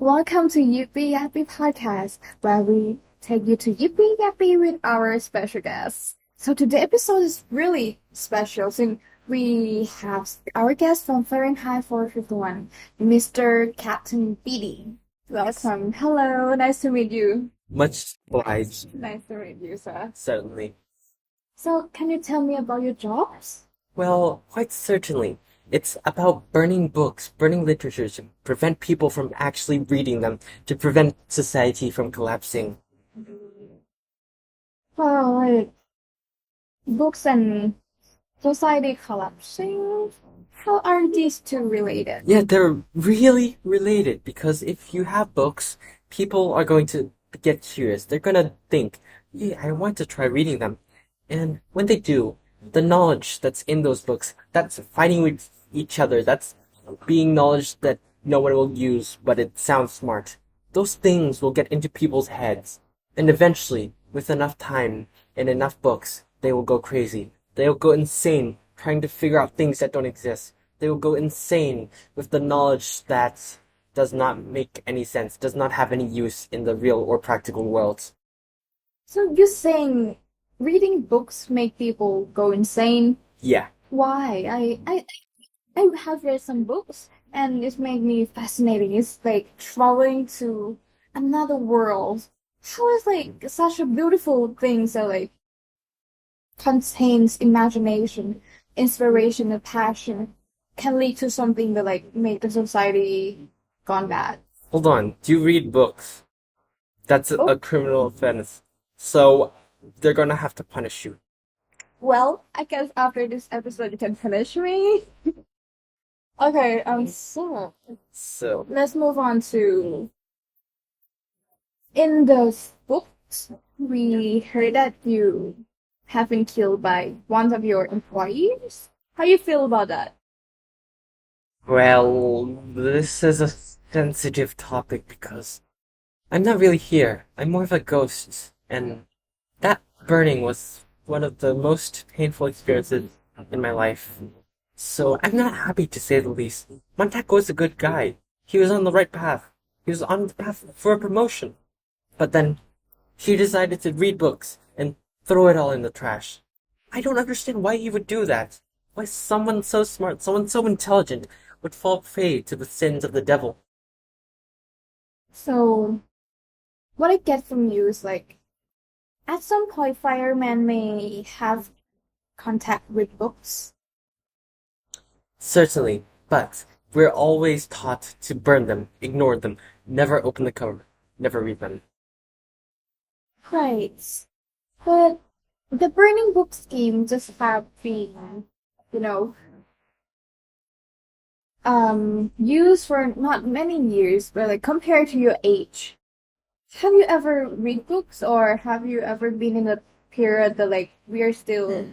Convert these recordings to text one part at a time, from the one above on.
Welcome to Yippee Yappy Podcast, where we take you to Yippee Yappy with our special guests. So today's episode is really special since we have our guest from Fahrenheit 451, Mr. Captain Beatty. Yes. Welcome. Hello, nice to meet you. Much obliged, Nice to meet you, sir. certainly. So can you tell me about your jobs? Well, quite certainly. It's about burning books, burning literature to prevent people from actually reading them, to prevent society from collapsing. Well, like books and society collapsing. How are these two related? Yeah, they're really related because if you have books, people are going to get curious. They're gonna think, yeah, I want to try reading them. And when they do, the knowledge that's in those books, that's fighting with each other, that's being knowledge that no one will use, but it sounds smart. Those things will get into people's heads. And eventually, with enough time and enough books, they will go crazy. They'll go insane trying to figure out things that don't exist. They will go insane with the knowledge that does not make any sense, does not have any use in the real or practical world. So you're saying reading books make people go insane? Yeah. Why? I have read some books and it's made me fascinating. It's like traveling to another world. How is like such a beautiful thing that like contains imagination, inspiration, and passion can lead to something that like make the society gone bad. Hold on. Do you read books? That's a Oh, criminal offense. So they're gonna have to punish you. well, I guess after this episode you can punish me. Okay, so So, let's move on to in those books we heard that you have been killed by one of your employees. How you feel about that? well, this is a sensitive topic because I'm not really here. I'm more of a ghost. And that burning was one of the most painful experiences in my life. So I'm not happy to say the least. Montako was a good guy. He was on the right path. He was on the path for a promotion. But then he decided to read books and throw it all in the trash. I don't understand why he would do that. Why someone so smart, someone so intelligent, would fall prey to the sins of the devil. So what I get from you is like at some point firemen may have contact with books. Certainly, but we're always taught to burn them, ignore them, never open the cover, never read them. Right. But the burning book scheme just have been, you know, used for not many years, but like compared to your age. Have you ever read books or have you ever been in a period that like we are still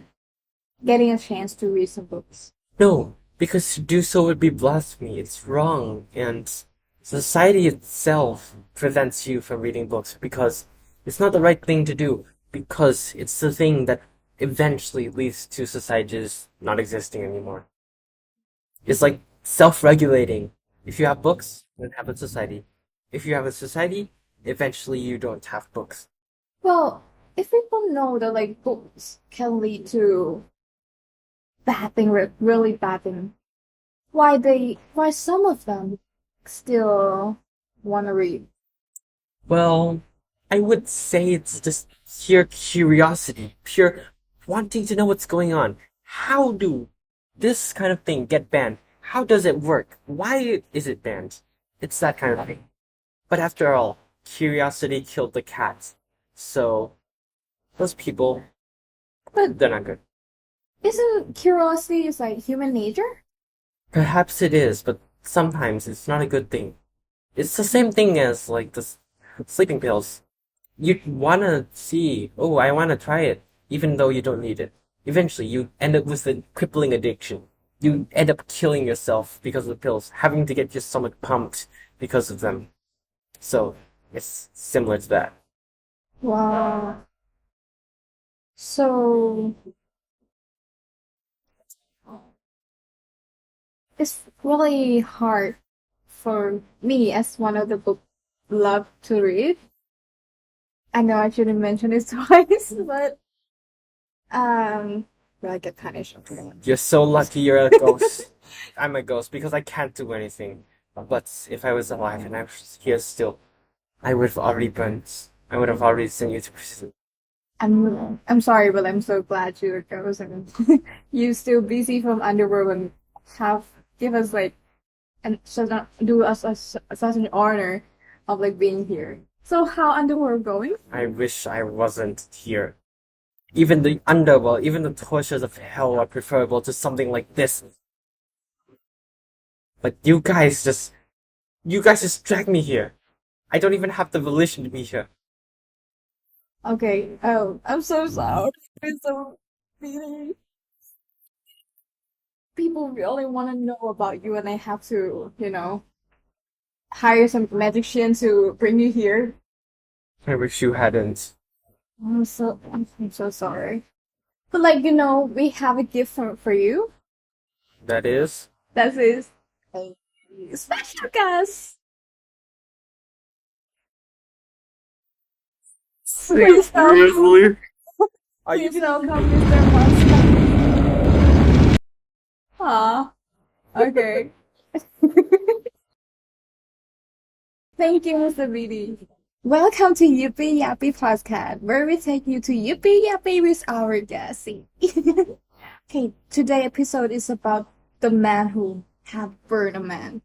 getting a chance to read some books? No, because to do so would be blasphemy. It's wrong, and society itself prevents you from reading books because it's not the right thing to do, because it's the thing that eventually leads to societies not existing anymore. It's like self-regulating. If you have books, then have a society. If you have a society, eventually you don't have books. Well, if people know that like books can lead to bad thing, really bad thing, why some of them still wanna read? Well, I would say it's just pure curiosity, pure wanting to know what's going on. How do this kind of thing get banned? How does it work? Why is it banned? It's that kind of thing. But after all, curiosity killed the cat. So, those people, But they're not good. isn't curiosity is like human nature? Perhaps it is, but sometimes it's not a good thing. It's the same thing as, like, the sleeping pills. You wanna see, oh, I wanna try it, even though you don't need it. Eventually, you end up with a crippling addiction. You end up killing yourself because of the pills, having to get your stomach pumped because of them. So, it's similar to that. Wow. So it's really hard for me as one of the book love to read. I know I shouldn't mention it twice, but will I get punished? Okay. You're so lucky you're a ghost. I'm a ghost because I can't do anything. But if I was alive and I was here still, I would have already burnt. I would have already sent you to prison. I'm sorry, but I'm so glad you're a ghost and you still busy from underworld and have give us like and such do us such an honor of like being here. So how underworld going? I wish I wasn't here. Even the underworld, even the tortures of hell are preferable to something like this. But you guys just dragged me here. I don't even have the volition to be here. Okay. Oh, I'm so sorry. It's so mean. People really want to know about you, and I have to, hire some magician to bring you here. I wish you hadn't. I'm so sorry. But we have a gift for you. That is? That is a special guest. Please welcome, Seriously? Are please you welcome Mr. Monster. Ah, okay. Thank you, Mr. BD. Welcome to Yippee Yappy Podcast, where we take you to Yippee Yappy with our guests. Okay, today's episode is about the man who had burned a man.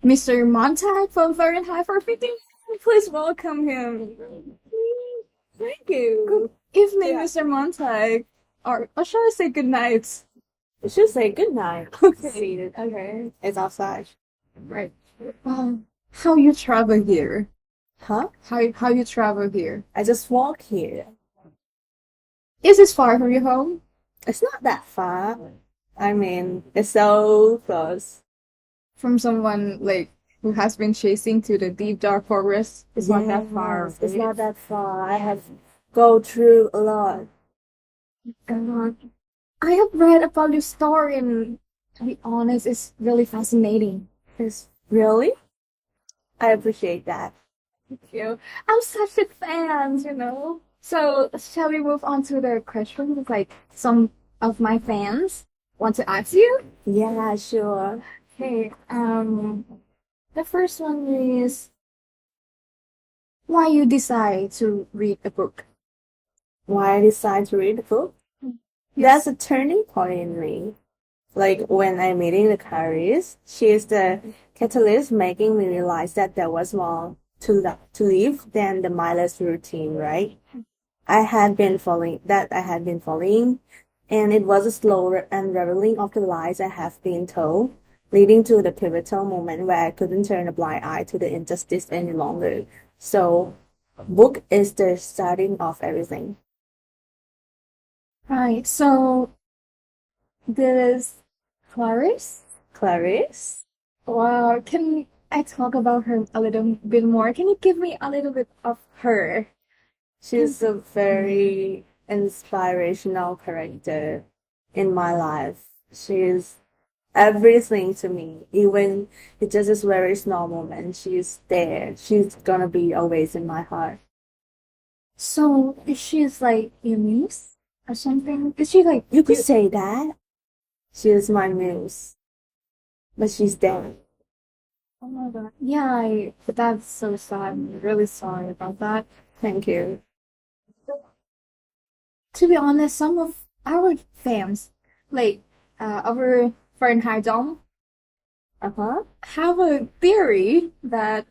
Mr. Montag from Fahrenheit 451. Please welcome him. Thank you. Good evening, Yeah. Mr. Montag. Or shall I say good night? You should say good night. Okay. Okay. It's outside. Right. How you travel here? Huh? How you travel here? I just walk here. Is this far from your home? It's not that far. I mean, it's so close. From someone like who has been chasing to the deep dark forest? It's not that far. Yes, it's not that far. I have go through a lot. God. I have read about your story, and to be honest, it's really fascinating. It's really? I appreciate that. Thank you. I'm such a fan. So, shall we move on to the questions like some of my fans want to ask you? Yeah, sure. Okay, the first one is why you decide to read a book. Why I decided to read the book? That's a turning point in me. Like when I'm meeting the Clarice, she is the catalyst making me realize that there was more to live than the mindless routine, right? I had been following, and it was a slow unraveling of the lies I have been told, leading to the pivotal moment where I couldn't turn a blind eye to the injustice any longer. So, book is the starting of everything. Right, so this Clarice. Clarice? Wow, can I talk about her a little bit more? Can you give me a little bit of her? She's a very inspirational character in my life. She's everything to me. Even it's just this very small moment. She's there. She's gonna be always in my heart. So, is she like your muse or something? Is she like You could say that. She is my muse. But she's dead. Oh my God. Yeah, that's so sad. I'm really sorry about that. Thank you. To be honest, some of our fans, like our Fahrenheit Dom, Uh-huh. have a theory that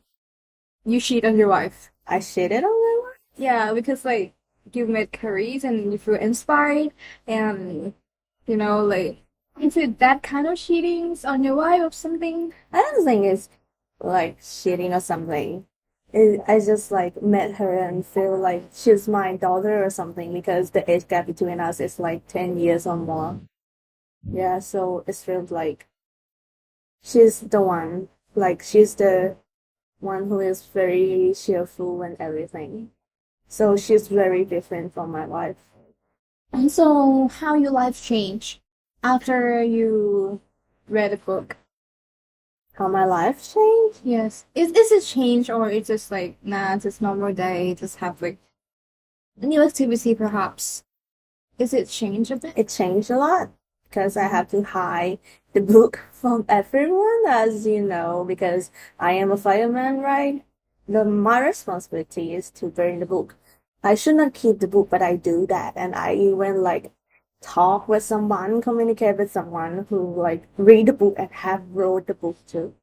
you cheat on your wife. I shitted on my wife? Yeah, because you met Clarice and you feel inspired and into that kind of cheatings on your wife or something. I don't think it's like cheating or something. I just like met her and feel like she's my daughter or something because the age gap between us is like 10 years or more. Yeah, so it feels like she's the one. Like she's the one who is very cheerful and everything. So she's very different from my wife. And so, how your life changed after you read a book? How my life changed? Yes. Is it change or it's just like nah, it's just normal day, just have like new activity perhaps? Is it change a bit? It changed a lot because I have to hide the book from everyone, as you know, because I am a fireman, right? My responsibility is to burn the book. I should not keep the book, but I do that, and I even like talk with someone, communicate with someone who like read the book and have wrote the book too,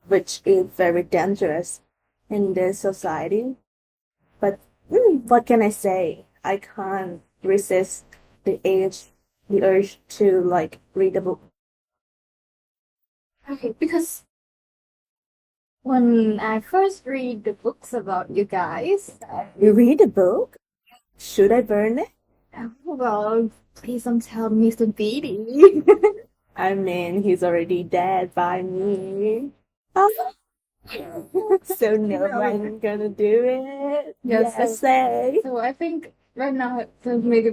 which is very dangerous in this society. But what can I say? I can't resist the urge to like read a book. Okay, because when I first read the books about you guys, You read a book? Should I burn it? well, please don't tell Mr. Beatty. I mean, he's already dead by me. Oh, so no one gonna do it. Yes, Yes, say. so I think right now to make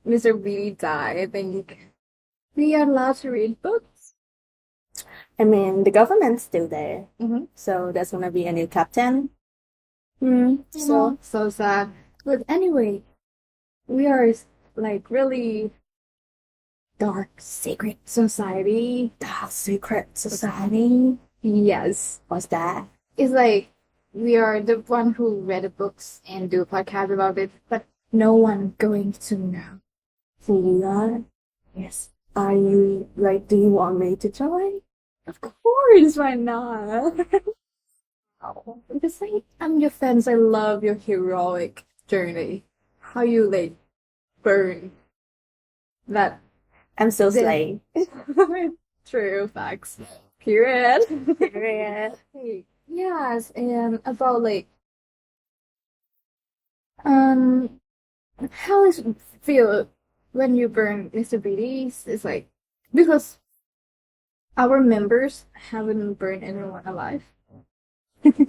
Mr. Beatty die, I think we are allowed to read books. I mean, the government's still there, Mm-hmm. so there's gonna be a new captain. So sad. But anyway, we are like really dark secret society. Dark secret society. Yes. What's that? It's like we are the one who read the books and do a podcast about it, but no one going to know. So you are? Yes. Are you like? Do you want me to join? Of course, why not? Because like, I'm your fans, I love your heroic journey. How you like burn that I'm so the- slay. true facts. Period. Period. Yes, and about like um how does it feel when you burn Mr. BDs? It's like because our members haven't burned anyone alive.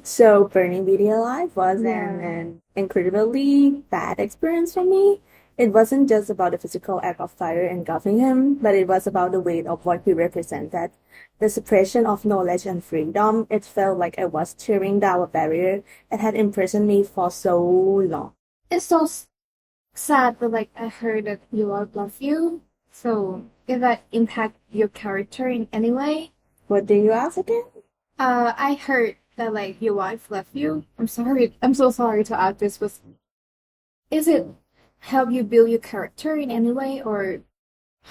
So burning video live was Yeah. an incredibly bad experience for me. It wasn't just about the physical act of fire engulfing him, but it was about the weight of what he represented. The suppression of knowledge and freedom. It felt like I was tearing down a barrier that had imprisoned me for so long. It's so sad, but like I heard that you all love you. So did that impact your character in any way? What do you ask again? I heard that like your wife left you. I'm sorry. I'm so sorry to add this, but is it help you build your character in any way, or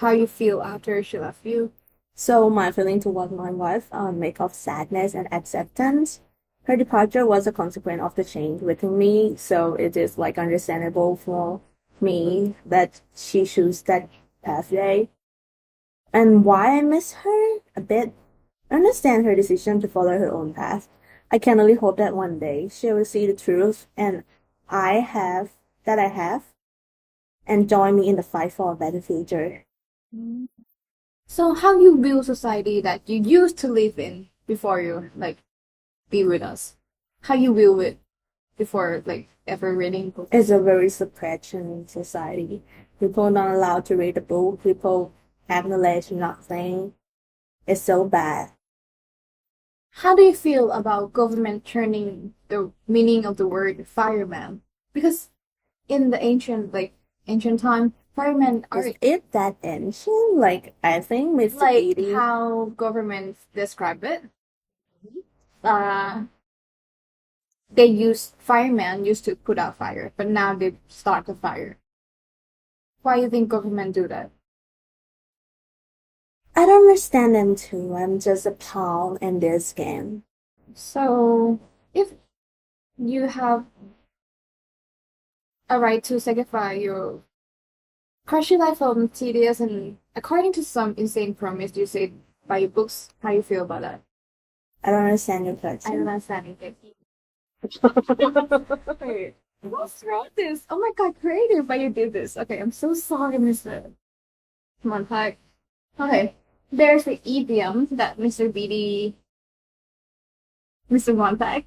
how you feel after she left you? So my feeling toward my wife make of sadness and acceptance. Her departure was a consequence of the change within me, so it is like understandable for me that she chose that pathway. And why I miss her a bit, understand her decision to follow her own path. I can only hope that one day she will see the truth and I have and join me in the fight for a better future. So how you build society that you used to live in before you like be with us? How you build it before like ever reading books? It's a very suppression society. People not allowed to read a book. People acknowledge nothing. It's so bad. How do you feel about government turning the meaning of the word fireman? Because in the ancient time, firemen are Is it that ancient? Like I think Mr. like Beatty. how governments describe it. Uh, they use firemen used to put out fire, but now they start the fire. Why do you think government do that? I don't understand them too. I'm just a pawn in this game. So if you have a right to sacrifice your crush your life from tedious and according to some insane promise you say by your books, how you feel about that? I don't understand your I don't question. understand it. Wait, what's wrong with this? Oh my god, creative, but you did this. Okay, I'm so sorry, Mr. Montag. Okay, there's the idiom that Mr. Montag.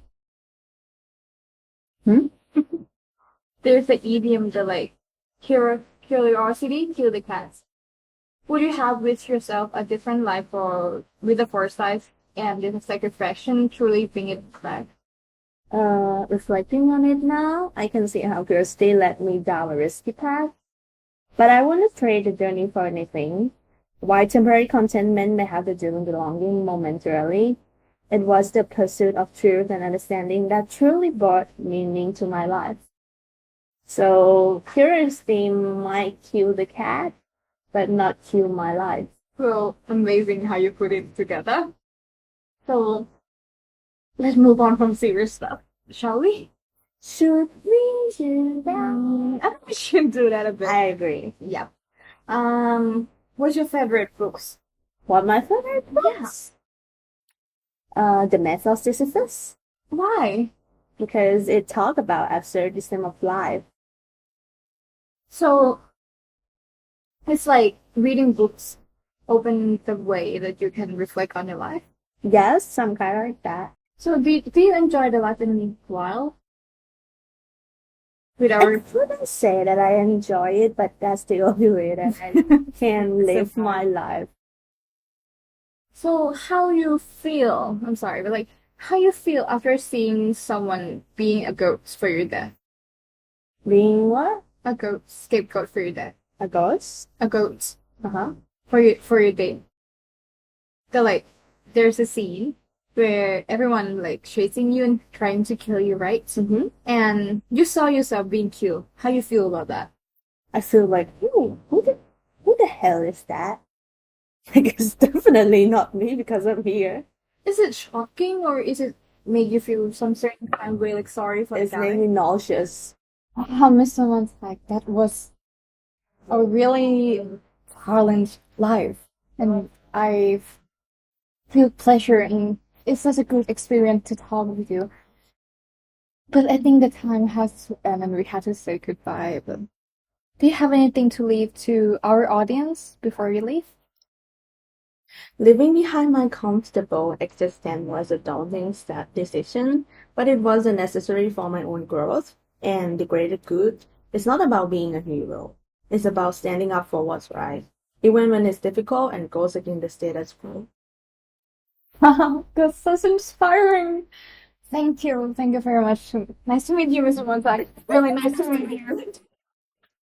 Hmm? There's the idiom that like curiosity kill the cats. Would you have with yourself a different life or with the foresight and it's like refreshing, truly bring it back. Reflecting on it now, I can see how curiosity led me down a risky path. But I wouldn't trade the journey for anything. While temporary contentment may have the feeling belonging momentarily, it was the pursuit of truth and understanding that truly brought meaning to my life. So curiosity might kill the cat, but not kill my life. Well, amazing how you put it together. So let's move on from serious stuff, shall we? Should we do that? I think we should do that a bit. I agree. Yeah. What's your favorite books? What my favorite books? The Myth of Sisyphus, Why? because it talk about absurdism of life. So it's like reading books open the way that you can reflect on your life. Yes, some kind like that. So do you enjoy the life in Wild? With I our wouldn't say that I enjoy it, but that's the only way that I can live my life. So how you feel? I'm sorry, but like how you feel after seeing someone being a goat for your death? Being what? A goat scapegoat for your death. A ghost? A goat Uh-huh. for your date. The like there's a scene where everyone like chasing you and trying to kill you, right? Mm-hmm. And you saw yourself being killed. How you feel about that? I feel like, who the hell is that? Like, it's definitely not me because I'm here. Is it shocking or is it make you feel some certain kind of way like sorry for It's the made guy? me nauseous. How miss someone's like that was a really violent life, and I feel pleasure and it's such a good experience to talk with you. But I think the time has to end and we have to say goodbye. But do you have anything to leave to our audience before we leave? Leaving behind my comfortable existence was a daunting decision, but it was necessary for my own growth and the greater good. It's not about being a hero. It's about standing up for what's right, even when it's difficult and goes against the status quo. Wow, that's so inspiring. Thank you. Thank you very much. Nice to meet you, Mr. Montag. Really nice to meet you.